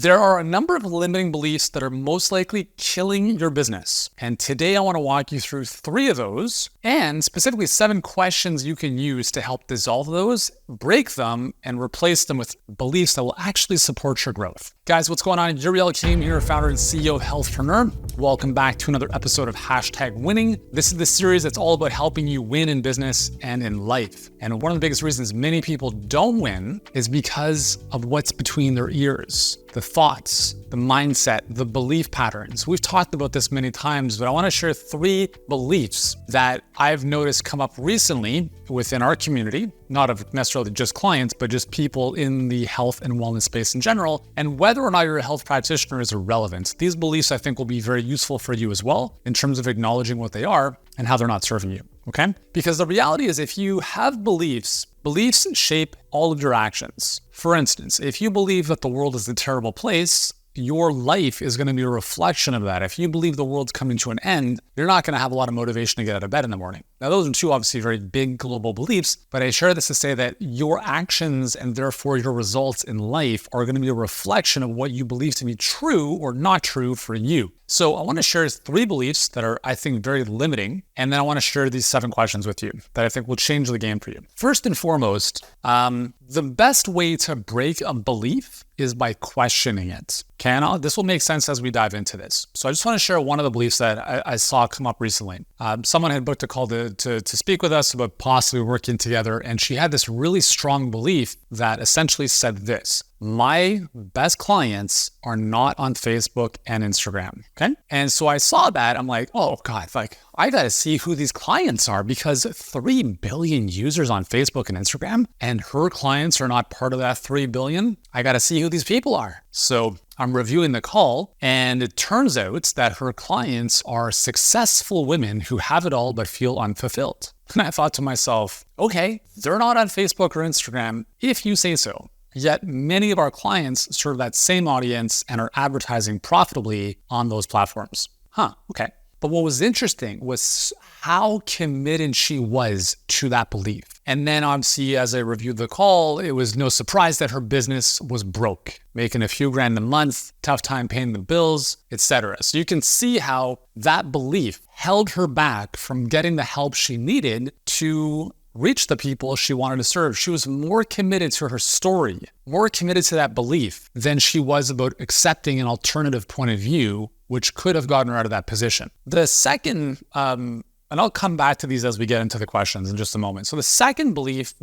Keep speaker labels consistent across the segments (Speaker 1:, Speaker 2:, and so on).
Speaker 1: There are a number of limiting beliefs that are most likely killing your business. And today I want to walk you through 3 of those and specifically 7 questions you can use to help dissolve those, break them, and replace them with beliefs that will actually support your growth. Guys, what's going on? Yuri here, founder and CEO of Healthpreneur. Welcome back to another episode of #Winning. This is the series that's all about helping you win in business and in life. And one of the biggest reasons many people don't win is because of what's between their ears. The thoughts, the mindset, the belief patterns. We've talked about this many times, but I want to share 3 beliefs that I've noticed come up recently within our community, not of necessarily just clients, but just people in the health and wellness space in general. And whether or not you're a health practitioner is irrelevant. These beliefs, I think, will be very useful for you as well in terms of acknowledging what they are and how they're not serving you, okay? Because the reality is if you have beliefs shape all of your actions. For instance, if you believe that the world is a terrible place, your life is going to be a reflection of that. If you believe the world's coming to an end, you're not going to have a lot of motivation to get out of bed in the morning. Now, those are 2 obviously very big global beliefs, but I share this to say that your actions and therefore your results in life are going to be a reflection of what you believe to be true or not true for you. So I want to share 3 beliefs that are, I think, very limiting, and then I want to share these 7 questions with you that I think will change the game for you. First and foremost, the best way to break a belief is by questioning it. This will make sense as we dive into this. So I just want to share one of the beliefs that I saw come up recently. Someone had booked a call to speak with us about possibly working together, and she had this really strong belief that essentially said this: my best clients are not on Facebook and Instagram, okay? And so I saw that, I'm like, oh God, I gotta see who these clients are, because 3 billion users on Facebook and Instagram, and her clients are not part of that 3 billion. I gotta see who these people are. So I'm reviewing the call, and it turns out that her clients are successful women who have it all but feel unfulfilled. And I thought to myself, okay, they're not on Facebook or Instagram if you say so. Yet many of our clients serve that same audience and are advertising profitably on those platforms. Okay. But what was interesting was how committed she was to that belief. And then obviously, as I reviewed the call, it was no surprise that her business was broke, making a few grand a month, tough time paying the bills, etc. So you can see how that belief held her back from getting the help she needed to reach the people she wanted to serve. She was more committed to her story, more committed to that belief than she was about accepting an alternative point of view, which could have gotten her out of that position. The second, and I'll come back to these as we get into the questions in just a moment. So the second belief,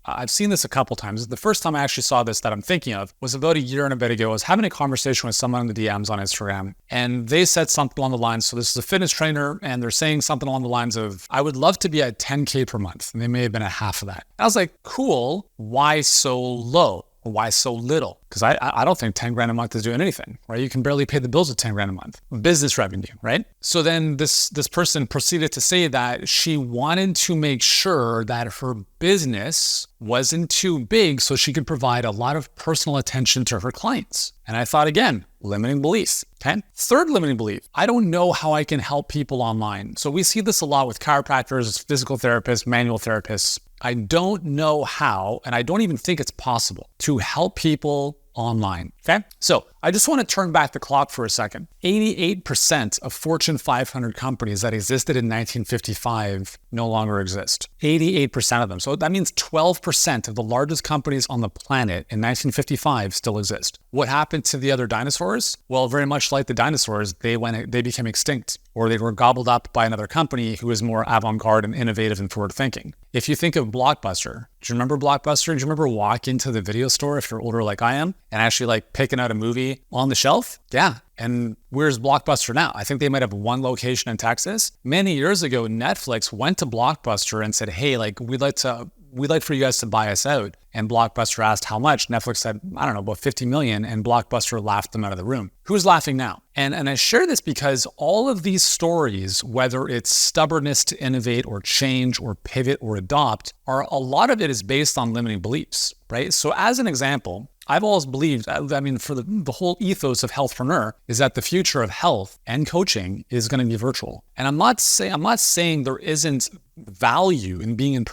Speaker 1: I've seen this a couple times. The first time I actually saw this that I'm thinking of was about a year and a bit ago. I was having a conversation with someone in the DMs on Instagram, and they said something along the lines, so this is a fitness trainer, and they're saying something along the lines of, I would love to be at 10K per month. And they may have been at half of that. I was like, cool, why so low? Why so little? Because I don't think 10 grand a month is doing anything, right? You can barely pay the bills with 10 grand a month. Business revenue, right? So then this person proceeded to say that she wanted to make sure that her business wasn't too big so she could provide a lot of personal attention to her clients. And I thought, again, limiting beliefs, okay? Third limiting belief, I don't know how I can help people online. So we see this a lot with chiropractors, physical therapists, manual therapists. I don't know how, and I don't even think it's possible to help people online, okay? So I just want to turn back the clock for a second. 88% of Fortune 500 companies that existed in 1955 no longer exist. 88% of them. So that means 12% of the largest companies on the planet in 1955 still exist. What happened to the other dinosaurs? Well, very much like the dinosaurs, they became extinct, or they were gobbled up by another company who was more avant-garde and innovative and forward-thinking. If you think of Blockbuster, do you remember Blockbuster? Do you remember walking to the video store if you're older like I am and actually picking out a movie on the shelf? Yeah. And where's Blockbuster now? I think they might have one location in Texas. Many years ago, Netflix went to Blockbuster and said, hey, we'd like for you guys to buy us out. And Blockbuster asked how much. Netflix said, I don't know, about 50 million. And Blockbuster laughed them out of the room. Who's laughing now? And I share this because all of these stories, whether it's stubbornness to innovate or change or pivot or adopt, a lot of it is based on limiting beliefs, right? So as an example, I've always believed, for the whole ethos of Healthpreneur is that the future of health and coaching is going to be virtual. And I'm not saying there isn't value in being in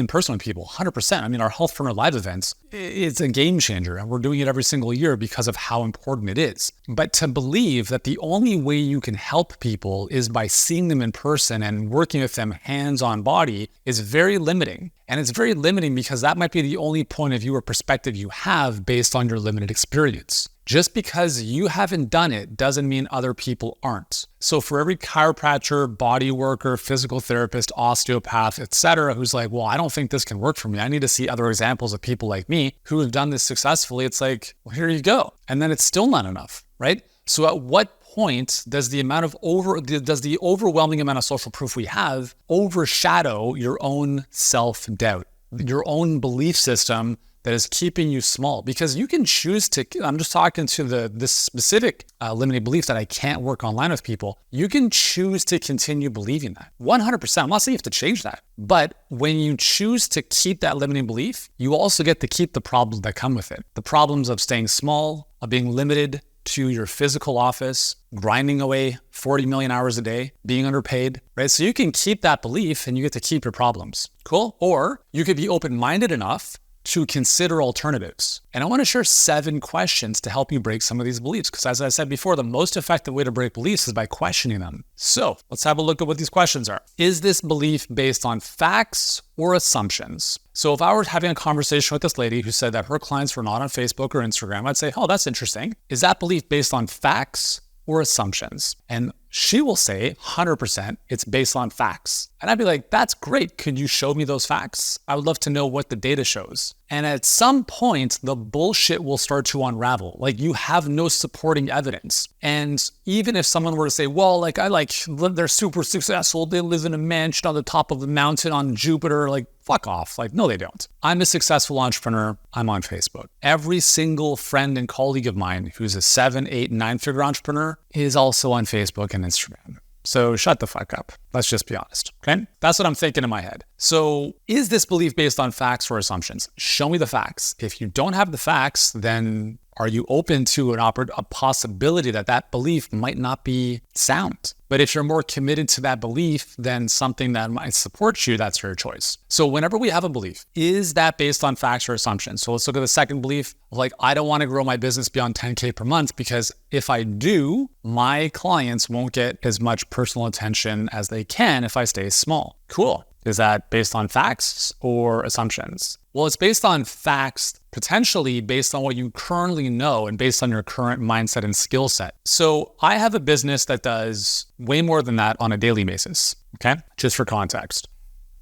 Speaker 1: person with people, 100%. I mean, our Healthpreneur live events, it's a game changer, and we're doing it every single year because of how important it is. But to believe that the only way you can help people is by seeing them in person and working with them hands-on body is very limiting. And it's very limiting because that might be the only point of view or perspective you have based on your limited experience. Just because you haven't done it doesn't mean other people aren't. So for every chiropractor, body worker, physical therapist, osteopath, etc., who's like, well, I don't think this can work for me, I need to see other examples of people like me who have done this successfully, it's like, well, here you go. And then it's still not enough, right? So at what point does the overwhelming amount of social proof we have overshadow your own self-doubt, your own belief system that is keeping you small? Because you can choose to, I'm just talking to this specific limiting belief that I can't work online with people. You can choose to continue believing that 100%. I'm not saying you have to change that, but when you choose to keep that limiting belief, you also get to keep the problems that come with it. The problems of staying small, of being limited to your physical office, grinding away 40 million hours a day, being underpaid, right? So you can keep that belief and you get to keep your problems. Cool. Or you could be open-minded enough to consider alternatives. And I want to share 7 questions to help you break some of these beliefs. Because as I said before, the most effective way to break beliefs is by questioning them. So let's have a look at what these questions are. Is this belief based on facts or assumptions? So if I were having a conversation with this lady who said that her clients were not on Facebook or Instagram, I'd say, oh, that's interesting. Is that belief based on facts or assumptions? And she will say 100% it's based on facts. And I'd be like, that's great. Could you show me those facts? I would love to know what the data shows. And at some point, the bullshit will start to unravel. Like, you have no supporting evidence. And even if someone were to say, well, they're super successful, they live in a mansion on the top of a mountain on Jupiter, like, fuck off. Like, no, they don't. I'm a successful entrepreneur. I'm on Facebook. Every single friend and colleague of mine who's a 7, 8, 9-figure entrepreneur is also on Facebook and Instagram. So shut the fuck up. Let's just be honest, okay? That's what I'm thinking in my head. So is this belief based on facts or assumptions? Show me the facts. If you don't have the facts, then are you open to a possibility that that belief might not be sound? But if you're more committed to that belief than something that might support you, that's your choice. So whenever we have a belief, is that based on facts or assumptions? So let's look at the second belief. Like, I don't want to grow my business beyond 10K per month because if I do, my clients won't get as much personal attention as they can if I stay small. Cool. Is that based on facts or assumptions? Well, it's based on facts, potentially based on what you currently know and based on your current mindset and skill set. So I have a business that does way more than that on a daily basis, okay? Just for context.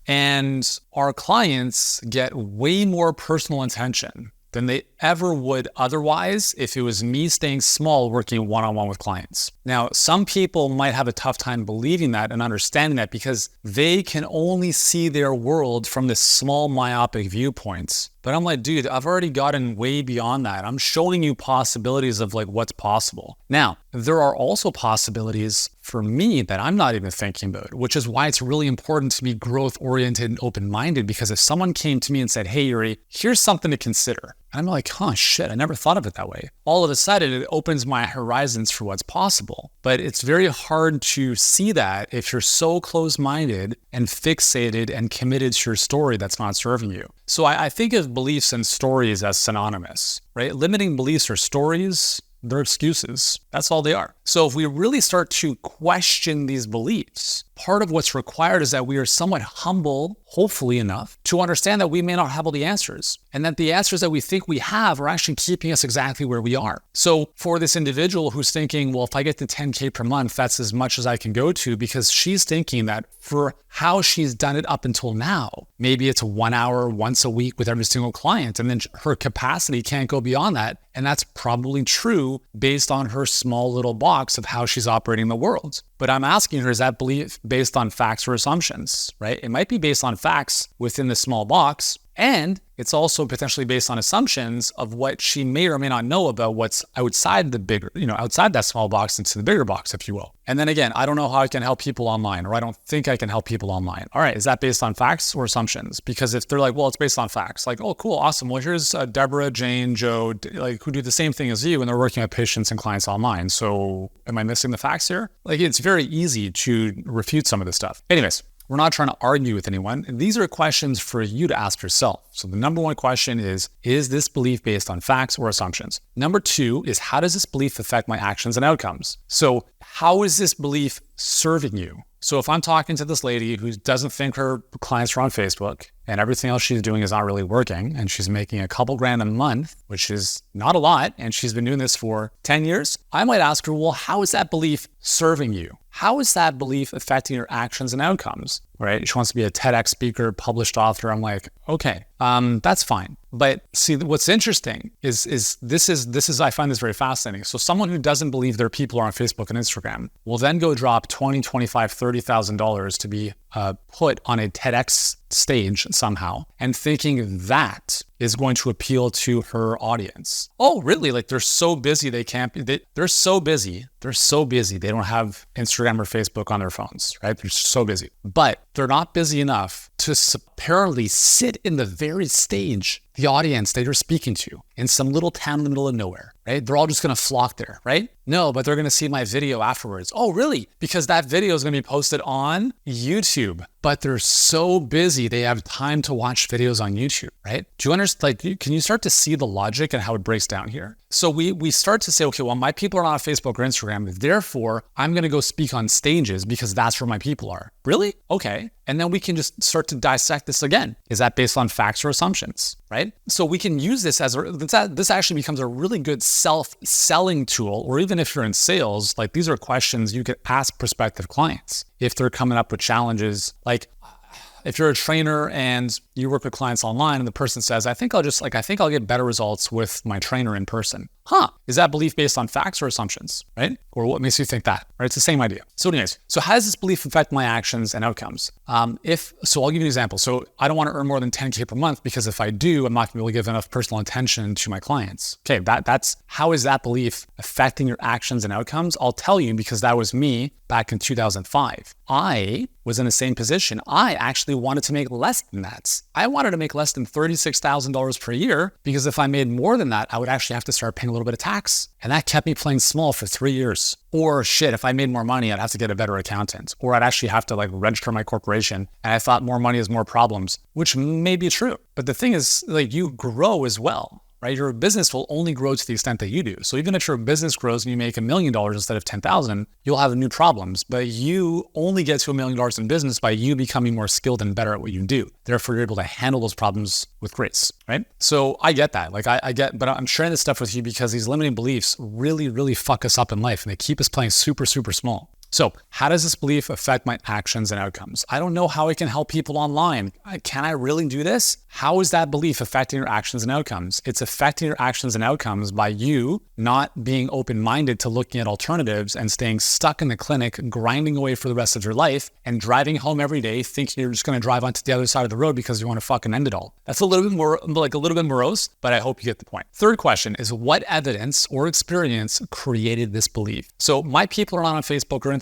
Speaker 1: And our clients get way more personal attention than they ever would otherwise if it was me staying small working one-on-one with clients. Now, some people might have a tough time believing that and understanding that because they can only see their world from this small myopic viewpoints. But I'm like, dude, I've already gotten way beyond that. I'm showing you possibilities of like what's possible. Now, there are also possibilities for me that I'm not even thinking about, which is why it's really important to be growth-oriented and open-minded, because if someone came to me and said, hey, Yuri, here's something to consider. And I'm like, oh shit, I never thought of it that way. All of a sudden, it opens my horizons for what's possible. But it's very hard to see that if you're so close-minded and fixated and committed to your story that's not serving you. So I think of beliefs and stories as synonymous, right? Limiting beliefs or stories, they're excuses. That's all they are. So if we really start to question these beliefs, part of what's required is that we are somewhat humble, hopefully enough, to understand that we may not have all the answers, and that the answers that we think we have are actually keeping us exactly where we are. So for this individual who's thinking, well, if I get to 10K per month, that's as much as I can go to, because she's thinking that for how she's done it up until now, maybe it's 1 hour once a week with every single client, and then her capacity can't go beyond that. And that's probably true based on her small little box of how she's operating the world. But I'm asking her, is that belief based on facts or assumptions, right? It might be based on facts within the small box, and it's also potentially based on assumptions of what she may or may not know about what's outside the bigger, outside that small box into the bigger box, if you will. And then again, I don't know how I can help people online, or I don't think I can help people online. All right, is that based on facts or assumptions? Because if they're like, well, it's based on facts, like, oh, cool, awesome. Well, here's Deborah, Jane, Joe, like who do the same thing as you, and they're working with patients and clients online. So am I missing the facts here? Like, it's very easy to refute some of this stuff. Anyways, We're not trying to argue with anyone. These are questions for you to ask yourself. So the number one question is this belief based on facts or assumptions? Number two is, how does this belief affect my actions and outcomes? So how is this belief serving you? So if I'm talking to this lady who doesn't think her clients are on Facebook and everything else she's doing is not really working, and she's making a couple grand a month, which is not a lot, and she's been doing this for 10 years, I might ask her, well, how is that belief serving you? How is that belief affecting your actions and outcomes, right? She wants to be a TEDx speaker, published author. I'm like, okay, that's fine. But see, what's interesting is I find this very fascinating. So someone who doesn't believe their people are on Facebook and Instagram will then go drop $20,000, $25,000, $30,000 to be put on a TEDx stage somehow, and thinking that is going to appeal to her audience. Oh, really? Like, they're so busy they can't be, they're so busy. They're so busy. They don't have Instagram or Facebook on their phones, right? They're so busy. But they're not busy enough to apparently sit in the very stage, the audience that you're speaking to, in some little town in the middle of nowhere, right? They're all just going to flock there, right? No, but they're going to see my video afterwards. Oh, really? Because that video is going to be posted on YouTube. But they're so busy, they have time to watch videos on YouTube, right? Do you understand? Like, can you start to see the logic and how it breaks down here? So we start to say, okay, well, my people are not on Facebook or Instagram, therefore I'm going to go speak on stages because that's where my people are. Really? Okay. And then we can just start to dissect this again. Is that based on facts or assumptions, right? So we can use this this actually becomes a really good self-selling tool, or even if you're in sales, like, these are questions you could ask prospective clients if they're coming up with challenges. Like, if you're a trainer and you work with clients online and the person says, I think I'll get better results with my trainer in person. Is that belief based on facts or assumptions, right? Or what makes you think that, right? It's the same idea. So anyways, so how does this belief affect my actions and outcomes? So I'll give you an example. So I don't want to earn more than 10K per month because if I do, I'm not going to be able to give enough personal attention to my clients. Okay, that's how is that belief affecting your actions and outcomes? I'll tell you, because that was me back in 2005. I was in the same position. I actually wanted to make less than that. I wanted to make less than $36,000 per year, because if I made more than that, I would actually have to start paying a little bit of tax. And that kept me playing small for 3 years. Or shit, if I made more money, I'd have to get a better accountant, or I'd actually have to register my corporation. And I thought more money is more problems, which may be true. But the thing is, you grow as well, right? Your business will only grow to the extent that you do. So even if your business grows and you make $1 million instead of 10,000, you'll have new problems. But you only get to $1 million in business by you becoming more skilled and better at what you do. Therefore, you're able to handle those problems with grace, right? So I get that. But I'm sharing this stuff with you because these limiting beliefs really, really fuck us up in life, and they keep us playing super, super small. So how does this belief affect my actions and outcomes? I don't know how I can help people online. Can I really do this? How is that belief affecting your actions and outcomes? It's affecting your actions and outcomes by you not being open-minded to looking at alternatives and staying stuck in the clinic, grinding away for the rest of your life, and driving home every day thinking you're just going to drive onto the other side of the road because you want to fucking end it all. That's a little bit more, a little bit morose, but I hope you get the point. Third question is, what evidence or experience created this belief? So my people are not on Facebook or Instagram.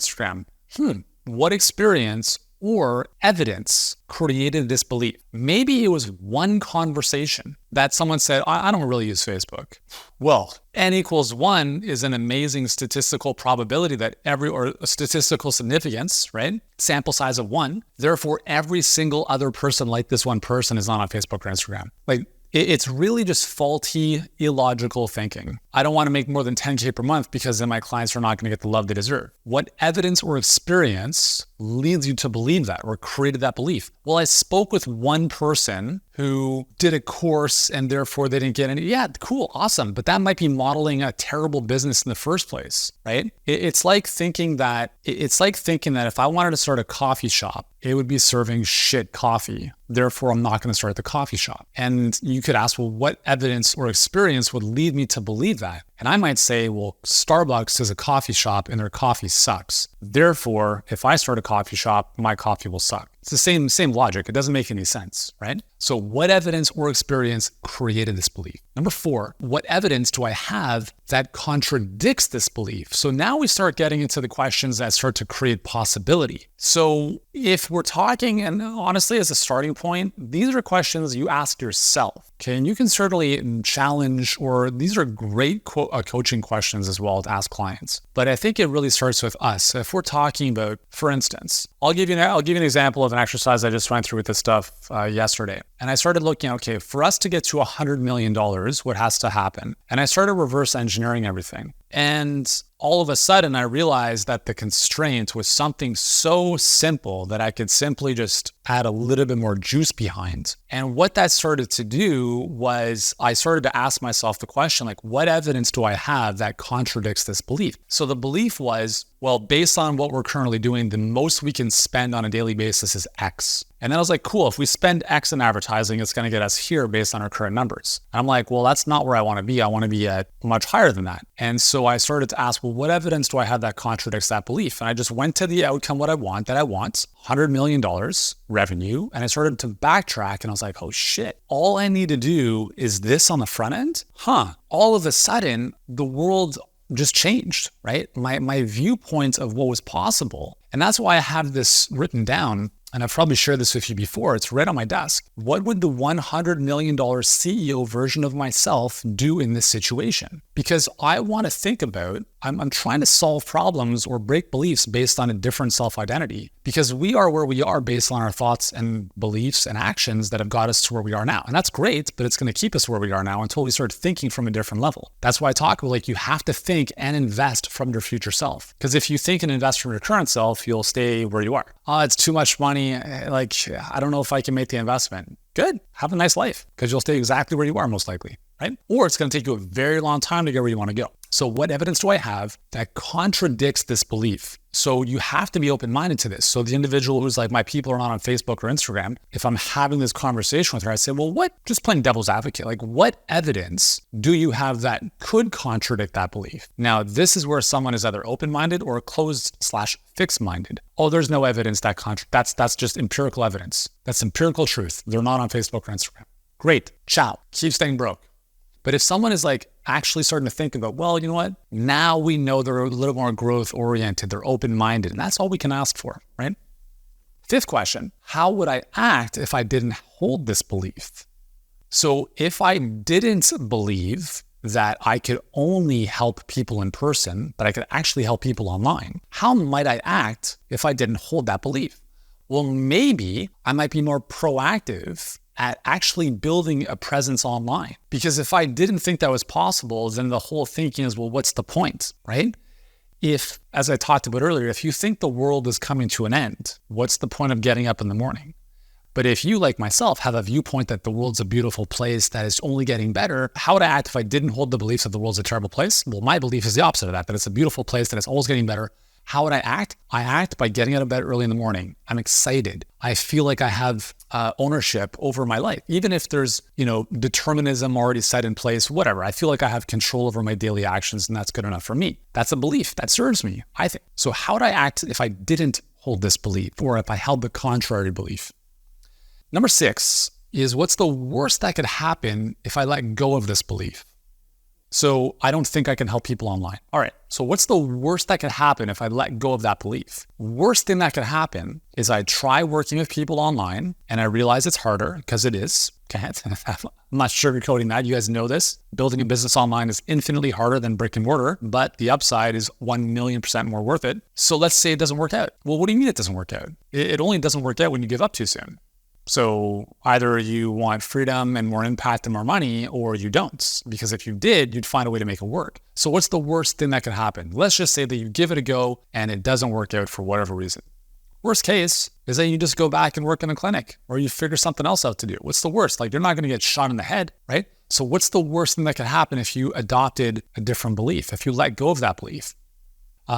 Speaker 1: What experience or evidence created this belief? Maybe it was one conversation that someone said, I don't really use Facebook. Well, n equals 1 is an amazing statistical probability that or statistical significance, right? Sample size of 1. Therefore, every single other person like this one person is not on Facebook or Instagram. It's really just faulty, illogical thinking. I don't want to make more than 10K per month because then my clients are not going to get the love they deserve. What evidence or experience leads you to believe that or created that belief? Well, I spoke with one person who did a course and therefore they didn't get any. Yeah, cool, awesome. But that might be modeling a terrible business in the first place, right? It's like thinking that if I wanted to start a coffee shop, it would be serving shit coffee. Therefore, I'm not going to start the coffee shop. And you could ask, well, what evidence or experience would lead me to believe that? And I might say, well, Starbucks is a coffee shop and their coffee sucks. Therefore, if I start a coffee shop, my coffee will suck. It's the same logic. It doesn't make any sense, right? So what evidence or experience created this belief? Number 4, what evidence do I have that contradicts this belief? So now we start getting into the questions that start to create possibility. So if we're talking, and honestly, as a starting point, these are questions you ask yourself, okay? And you can certainly challenge, or these are great coaching questions as well to ask clients. But I think it really starts with us. If we're talking about, for instance, I'll give you an example of an exercise I just went through with this stuff yesterday. And I started looking, okay, for us to get to $100 million, what has to happen? And I started reverse engineering everything. And all of a sudden, I realized that the constraint was something so simple that I could simply just add a little bit more juice behind. And what that started to do was I started to ask myself the question, like, what evidence do I have that contradicts this belief? So the belief was, well, based on what we're currently doing, the most we can spend on a daily basis is X. And then I was like, cool, if we spend X in advertising, it's going to get us here based on our current numbers. And I'm like, well, that's not where I want to be. I want to be at much higher than that. And so I started to ask, well, what evidence do I have that contradicts that belief? And I just went to the outcome, what I want, $100 million revenue. And I started to backtrack and I was like, oh shit, all I need to do is this on the front end? All of a sudden, the world just changed, right? My viewpoint of what was possible. And that's why I have this written down. And I've probably shared this with you before. It's right on my desk. What would the $100 million CEO version of myself do in this situation? Because I want to think about, I'm trying to solve problems or break beliefs based on a different self-identity. Because we are where we are based on our thoughts and beliefs and actions that have got us to where we are now. And that's great, but it's going to keep us where we are now until we start thinking from a different level. That's why I talk about, like, you have to think and invest from your future self. Because if you think and invest from your current self, you'll stay where you are. It's too much money. Like, I don't know if I can make the investment. Good. Have a nice life, because you'll stay exactly where you are most likely, right? Or it's going to take you a very long time to get where you want to go. So what evidence do I have that contradicts this belief? So you have to be open-minded to this. So the individual who's like, my people are not on Facebook or Instagram, if I'm having this conversation with her, I say, well, just playing devil's advocate, like, what evidence do you have that could contradict that belief? Now, this is where someone is either open-minded or closed/fixed-minded. Oh, there's no evidence that that's just empirical evidence. That's empirical truth. They're not on Facebook or Instagram. Great. Ciao. Keep staying broke. But if someone is like actually starting to think about, well, you know what? Now we know they're a little more growth oriented, they're open-minded, and that's all we can ask for, right? Fifth question, how would I act if I didn't hold this belief? So if I didn't believe that I could only help people in person, but I could actually help people online, how might I act if I didn't hold that belief? Well, maybe I might be more proactive at actually building a presence online. Because if I didn't think that was possible, then the whole thinking is, well, what's the point, right? If, as I talked about earlier, if you think the world is coming to an end, what's the point of getting up in the morning? But if you, like myself, have a viewpoint that the world's a beautiful place that is only getting better, how would I act if I didn't hold the beliefs that the world's a terrible place? Well, my belief is the opposite of that it's a beautiful place, that it's always getting better. How would I act? I act by getting out of bed early in the morning. I'm excited. I feel like I have ownership over my life. Even if there's, determinism already set in place, whatever. I feel like I have control over my daily actions, and that's good enough for me. That's a belief that serves me, I think. So how would I act if I didn't hold this belief, or if I held the contrary belief? Number 6 is, what's the worst that could happen if I let go of this belief? So I don't think I can help people online. All right, so what's the worst that could happen if I let go of that belief? Worst thing that could happen is I try working with people online and I realize it's harder, because it is. Okay, I'm not sugarcoating that. You guys know this. Building a business online is infinitely harder than brick and mortar, but the upside is 1,000,000% more worth it. So let's say it doesn't work out. Well, what do you mean it doesn't work out? It only doesn't work out when you give up too soon. So either you want freedom and more impact and more money, or you don't. Because if you did, you'd find a way to make it work. So what's the worst thing that could happen? Let's just say that you give it a go and it doesn't work out for whatever reason. Worst case is that you just go back and work in a clinic, or you figure something else out to do. What's the worst? Like, you're not going to get shot in the head, right? So what's the worst thing that could happen if you adopted a different belief, if you let go of that belief?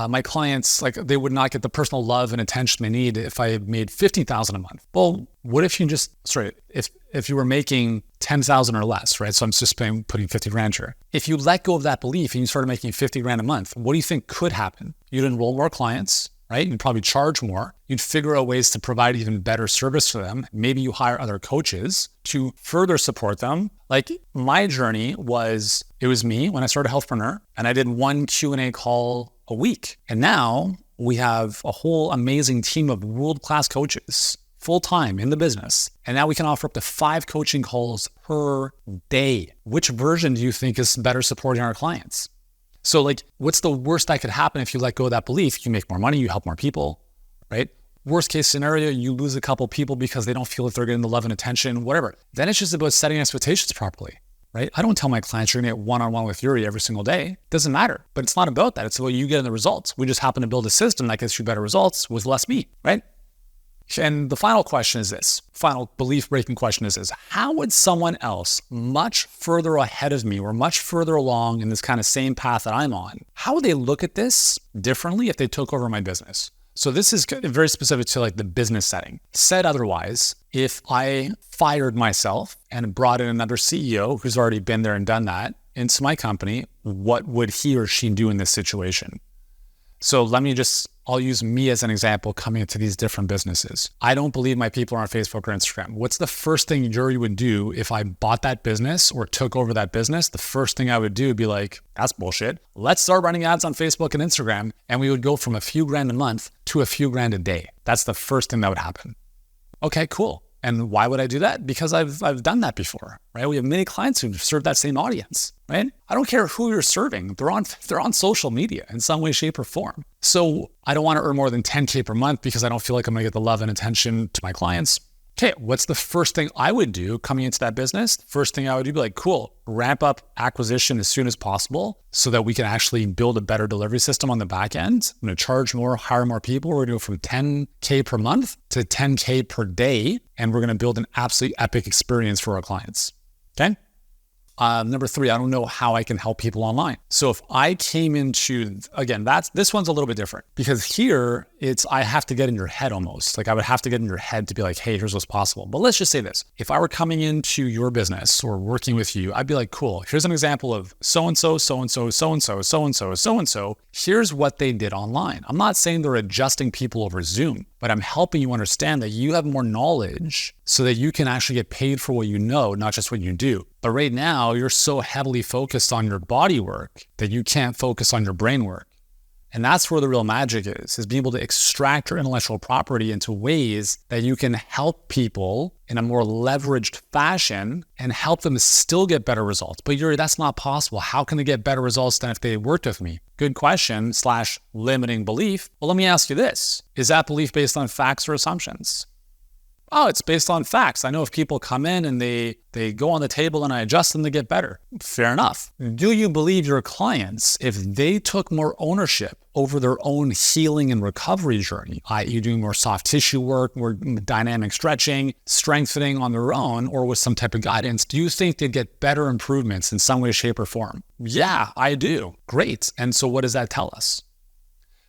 Speaker 1: My clients, they would not get the personal love and attention they need if I made $50,000 a month. Well, what if if you were making 10,000 or less, right? So I'm just putting 50 grand here. If you let go of that belief and you started making 50 grand a month, what do you think could happen? You'd enroll more clients, right? You'd probably charge more. You'd figure out ways to provide even better service to them. Maybe you hire other coaches to further support them. Like, my journey it was me when I started Healthpreneur, and I did one Q&A call a week. And now we have a whole amazing team of world-class coaches full-time in the business. And now we can offer up to 5 coaching calls per day. Which version do you think is better supporting our clients? So what's the worst that could happen if you let go of that belief? You make more money, you help more people, right? Worst case scenario, you lose a couple people because they don't feel that they're getting the love and attention, whatever. Then it's just about setting expectations properly, right? I don't tell my clients you're gonna get one-on-one with Yuri every single day. It doesn't matter, but it's not about that. It's about you getting the results. We just happen to build a system that gets you better results with less me, right? And the final question is this, final belief-breaking question is this: how would someone else much further ahead of me or much further along in this kind of same path that I'm on, how would they look at this differently if they took over my business? So this is very specific to like the business setting. Said otherwise, if I fired myself and brought in another CEO who's already been there and done that into my company, what would he or she do in this situation? So I'll use me as an example coming into these different businesses. I don't believe my people are on Facebook or Instagram. What's the first thing Yuri would do if I bought that business or took over that business? The first thing I would do would be like, that's bullshit. Let's start running ads on Facebook and Instagram. And we would go from a few grand a month to a few grand a day. That's the first thing that would happen. Okay, cool. And why would I do that? Because I've done that before, right? We have many clients who serve that same audience, right? I don't care who you're serving. They're on social media in some way, shape, or form. So I don't want to earn more than 10K per month because I don't feel like I'm going to get the love and attention to my clients. Okay, what's the first thing I would do coming into that business? First thing I would do would be like, cool, ramp up acquisition as soon as possible so that we can actually build a better delivery system on the back end. I'm going to charge more, hire more people. We're going to go from 10K per month to 10K per day, and we're going to build an absolutely epic experience for our clients. Okay? Number 3, I don't know how I can help people online. So if I came into, again, this one's a little bit different because here I have to get in your head almost. Like I would have to get in your head to be like, hey, here's what's possible. But let's just say this. If I were coming into your business or working with you, I'd be like, cool, here's an example of so-and-so, so-and-so, so-and-so, so-and-so, so-and-so. Here's what they did online. I'm not saying they're adjusting people over Zoom, but I'm helping you understand that you have more knowledge so that you can actually get paid for what you know, not just what you do. But right now, you're so heavily focused on your body work that you can't focus on your brain work. And that's where the real magic is being able to extract your intellectual property into ways that you can help people in a more leveraged fashion and help them still get better results. But Yuri, that's not possible. How can they get better results than if they worked with me? Good question / limiting belief. Well, let me ask you this. Is that belief based on facts or assumptions? Oh, it's based on facts. I know if people come in and they go on the table and I adjust them to get better. Fair enough. Do you believe your clients, if they took more ownership over their own healing and recovery journey, i.e. doing more soft tissue work, more dynamic stretching, strengthening on their own, or with some type of guidance, do you think they'd get better improvements in some way, shape, or form? Yeah, I do. Great. And so what does that tell us?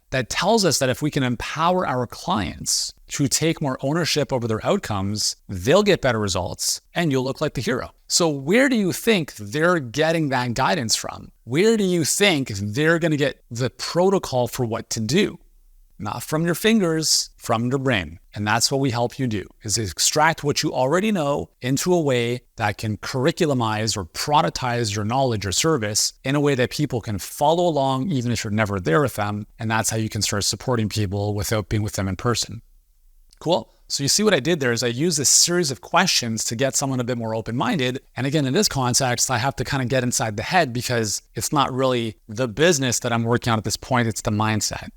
Speaker 1: That tells us that if we can empower our clients to take more ownership over their outcomes, they'll get better results and you'll look like the hero. So where do you think they're getting that guidance from? Where do you think they're going to get the protocol for what to do? Not from your fingers, from your brain. And that's what we help you do, is extract what you already know into a way that can curriculumize or productize your knowledge or service in a way that people can follow along even if you're never there with them. And that's how you can start supporting people without being with them in person. Cool. So you see what I did there is I used this series of questions to get someone a bit more open-minded. And again, in this context, I have to kind of get inside the head because it's not really the business that I'm working on at this point, it's the mindset.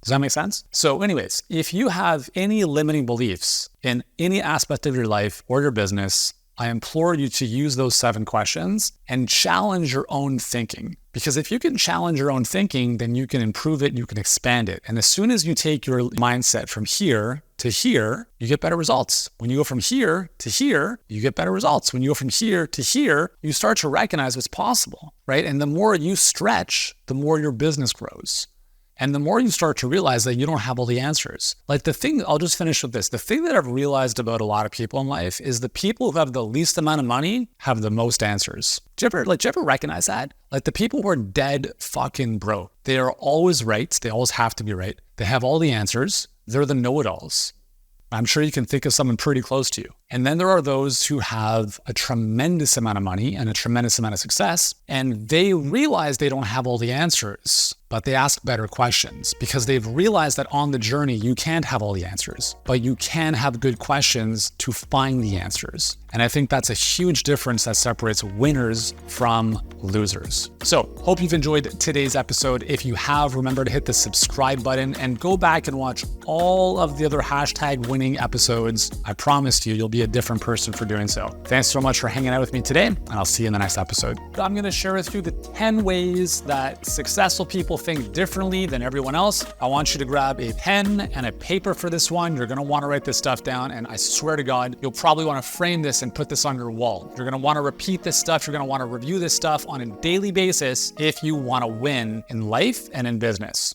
Speaker 1: Does that make sense? So anyways, if you have any limiting beliefs in any aspect of your life or your business, I implore you to use those 7 questions and challenge your own thinking. Because if you can challenge your own thinking, then you can improve it, you can expand it. And as soon as you take your mindset from here to here, you get better results. When you go from here to here, you get better results. When you go from here to here, you start to recognize what's possible, right? And the more you stretch, the more your business grows. And the more you start to realize that you don't have all the answers. I'll just finish with this. The thing that I've realized about a lot of people in life is the people who have the least amount of money have the most answers. Do you ever recognize that? Like the people who are dead fucking broke, they are always right. They always have to be right. They have all the answers. They're the know-it-alls. I'm sure you can think of someone pretty close to you. And then there are those who have a tremendous amount of money and a tremendous amount of success, and they realize they don't have all the answers, but they ask better questions because they've realized that on the journey, you can't have all the answers, but you can have good questions to find the answers. And I think that's a huge difference that separates winners from losers. So hope you've enjoyed today's episode. If you have, remember to hit the subscribe button and go back and watch all of the other hashtag winning episodes. I promise you'll be a different person for doing so. Thanks so much for hanging out with me today, and I'll see you in the next episode. I'm going to share with you the 10 ways that successful people think differently than everyone else. I want you to grab a pen and a paper for this one. You're going to want to write this stuff down, and I swear to God, you'll probably want to frame this and put this on your wall. You're going to want to repeat this stuff. You're going to want to review this stuff on a daily basis if you want to win in life and in business.